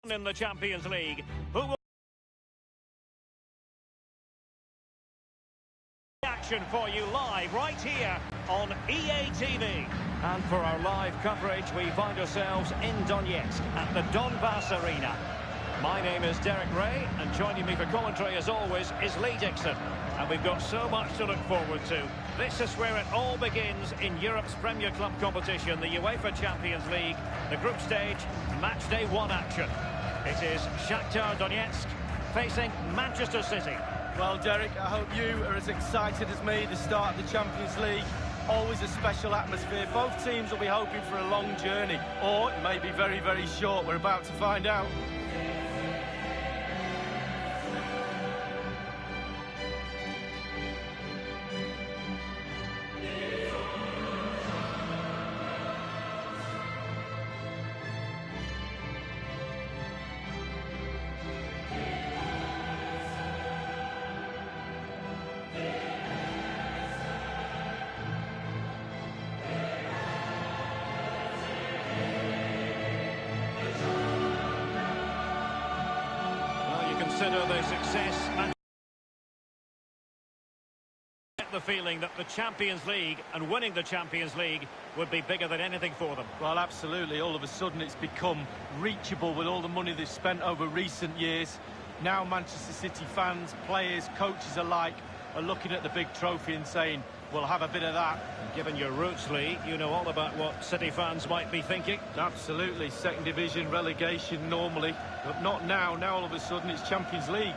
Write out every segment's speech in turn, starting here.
in the Champions League. Who will action for you live right here on EA TV. And for our live coverage, we find ourselves in Donetsk at the Donbass Arena. My name is Derek Ray, and joining me for commentary as always is Lee Dixon. And we've got so much to look forward to. This is where it all begins in Europe's Premier Club competition, the UEFA Champions League, the group stage, match day 1 action. It is Shakhtar Donetsk facing Manchester City. Well, Derek, I hope you are as excited as me to start the Champions League. Always a special atmosphere. Both teams will be hoping for a long journey, or it may be very, very short. We're about to find out. Consider the success and get the feeling that the Champions League and winning the Champions League would be bigger than anything for them. Well, absolutely. All of a sudden it's become reachable with all the money they've spent over recent years. Now Manchester City fans, players, coaches alike are looking at the big trophy and saying, we'll have a bit of that. Given your roots, Lee, you know all about what City fans might be thinking. Absolutely. Second division, relegation normally, but not now. Now all of a sudden it's Champions League.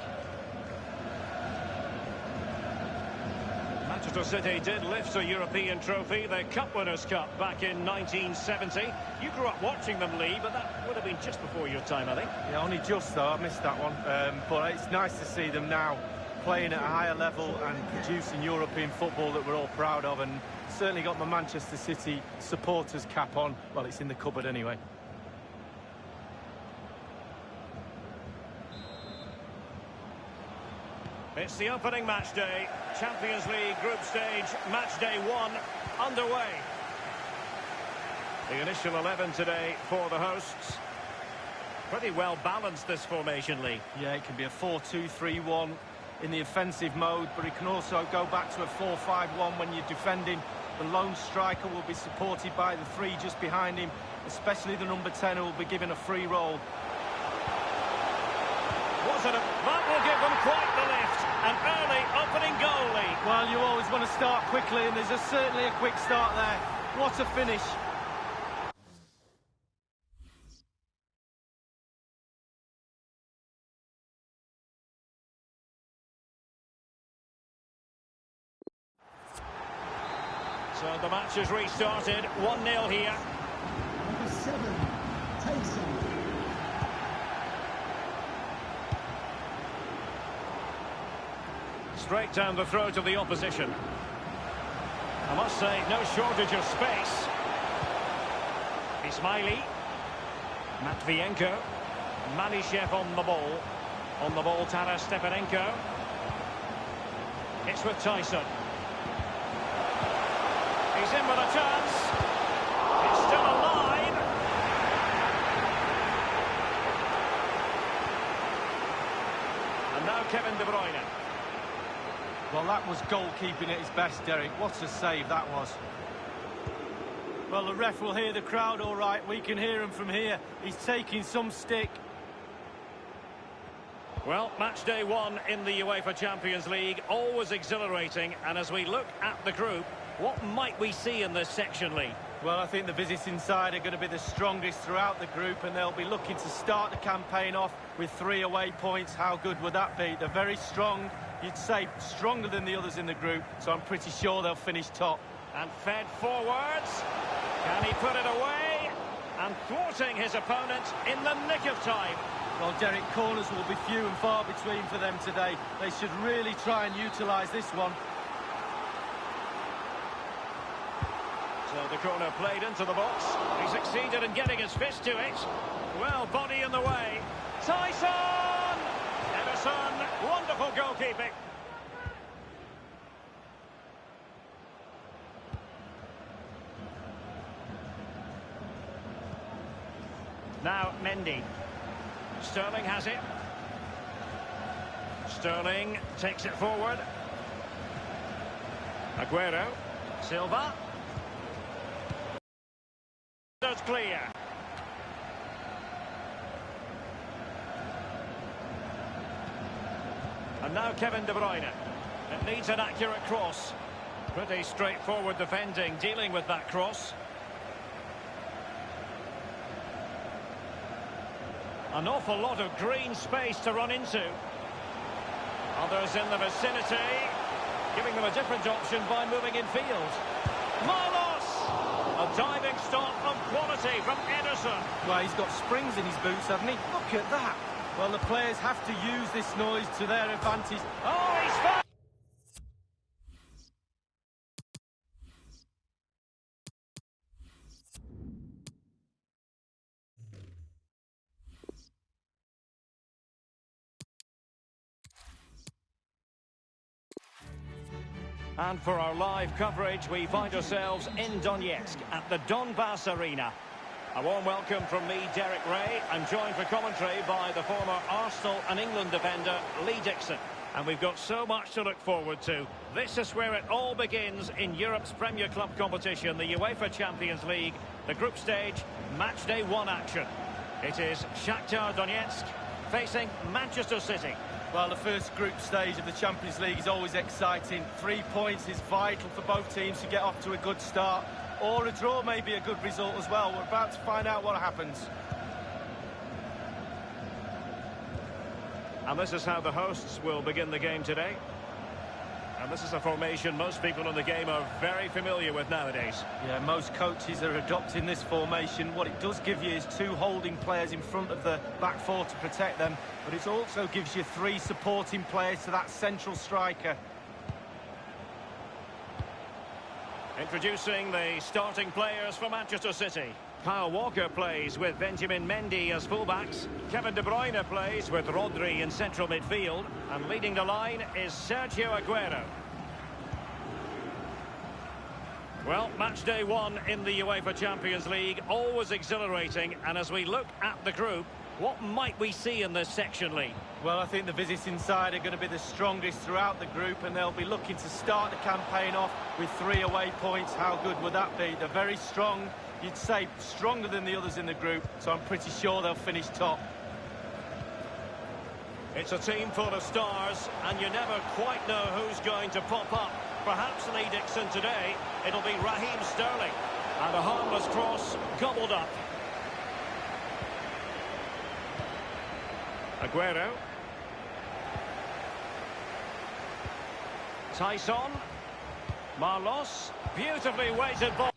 Manchester City did lift a European trophy, the Cup Winners' Cup, back in 1970. You grew up watching them, Lee, but that would have been just before your time, I think. Yeah, only just, though. I missed that one. But it's nice to see them now playing at a higher level and producing European football that we're all proud of, and certainly got my Manchester City supporters cap on. Well, it's in the cupboard anyway. It's the opening match day, Champions League group stage, match day 1 underway. The initial 11 today for the hosts. Pretty well balanced, this formation, Lee. Yeah, it can be a 4-2-3-1 in the offensive mode, but it can also go back to a 4-5-1 when you're defending. The lone striker will be supported by the 3 just behind him, especially the number 10 who will be given a free roll. That will give them quite the lift. An early opening goal, Lee. Well, you always want to start quickly, and there's certainly a quick start there. What a finish. So the match has restarted, 1-0 here. Number 7, Tyson. Straight down the throat of the opposition. I must say, no shortage of space. Ismaili. Matvienko. Manishev on the ball. On the ball, Taras Stepanenko. It's with Tyson. He's in with a chance. It's still alive. And now Kevin De Bruyne. Well, that was goalkeeping at its best, Derek. What a save that was. Well, the ref will hear the crowd all right. We can hear him from here. He's taking some stick. Well, match day 1 in the UEFA Champions League, always exhilarating. And as we look at the group, what might we see in this section, Lee? Well, I think the visiting side are going to be the strongest throughout the group, and they'll be looking to start the campaign off with 3 away points. How good would that be? They're very strong. You'd say stronger than the others in the group, so I'm pretty sure they'll finish top. And fed forwards. Can he put it away? And thwarting his opponent in the nick of time. Well, Derek, corners will be few and far between for them today. They should really try and utilise this one. So the corner played into the box. He succeeded in getting his fist to it. Well, body in the way. Tyson! Ederson, wonderful goalkeeping. Now Mendy. Sterling has it. Sterling takes it forward. Aguero. Silva. That's clear. And now Kevin De Bruyne. It needs an accurate cross. Pretty straightforward defending, dealing with that cross. An awful lot of green space to run into. Others in the vicinity, giving them a different option by moving in field. Marlos! A diving stop of quality from Ederson. Well, he's got springs in his boots, hasn't he? Look at that. Well, the players have to use this noise to their advantage. Oh, he's found. And for our live coverage, we find ourselves in Donetsk at the Donbass Arena. A warm welcome from me, Derek Ray. I'm joined for commentary by the former Arsenal and England defender, Lee Dixon. And we've got so much to look forward to. This is where it all begins in Europe's Premier Club competition, the UEFA Champions League, the group stage, match day 1 action. It is Shakhtar Donetsk facing Manchester City. Well, the first group stage of the Champions League is always exciting. 3 points is vital for both teams to get off to a good start. Or a draw may be a good result as well. We're about to find out what happens. And this is how the hosts will begin the game today. And this is a formation most people in the game are very familiar with nowadays. Yeah, most coaches are adopting this formation. What it does give you is 2 holding players in front of the back 4 to protect them, but it also gives you 3 supporting players to that central striker. Introducing the starting players for Manchester City. Kyle Walker plays with Benjamin Mendy as fullbacks. Kevin De Bruyne plays with Rodri in central midfield. And leading the line is Sergio Aguero. Well, match day 1 in the UEFA Champions League, always exhilarating. And as we look at the group, what might we see in this section, Lee? Well, I think the visiting side are going to be the strongest throughout the group, and they'll be looking to start the campaign off with 3 away points. How good would that be? They're very strong. You'd say stronger than the others in the group, so I'm pretty sure they'll finish top. It's a team full of stars, and you never quite know who's going to pop up. Perhaps Lee Dixon today, it'll be Raheem Sterling. And a harmless cross gobbled up. Aguero. Tyson. Marlos. Beautifully weighted ball.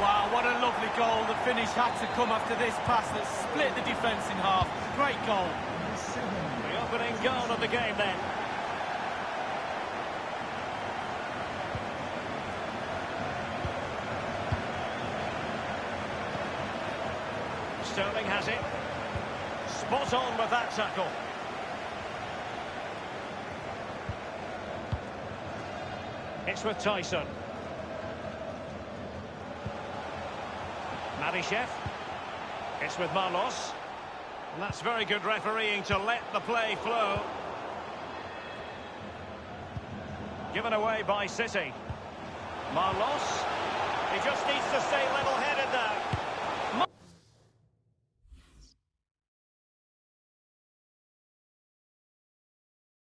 Wow, what a lovely goal. The finish had to come after this pass that split the defence in half. Great goal. The opening goal of the game then. Sterling has it. Spot on with that tackle. It's with Tyson. Madishev. It's with Marlos. And that's very good refereeing to let the play flow. Given away by City. Marlos. He just needs to stay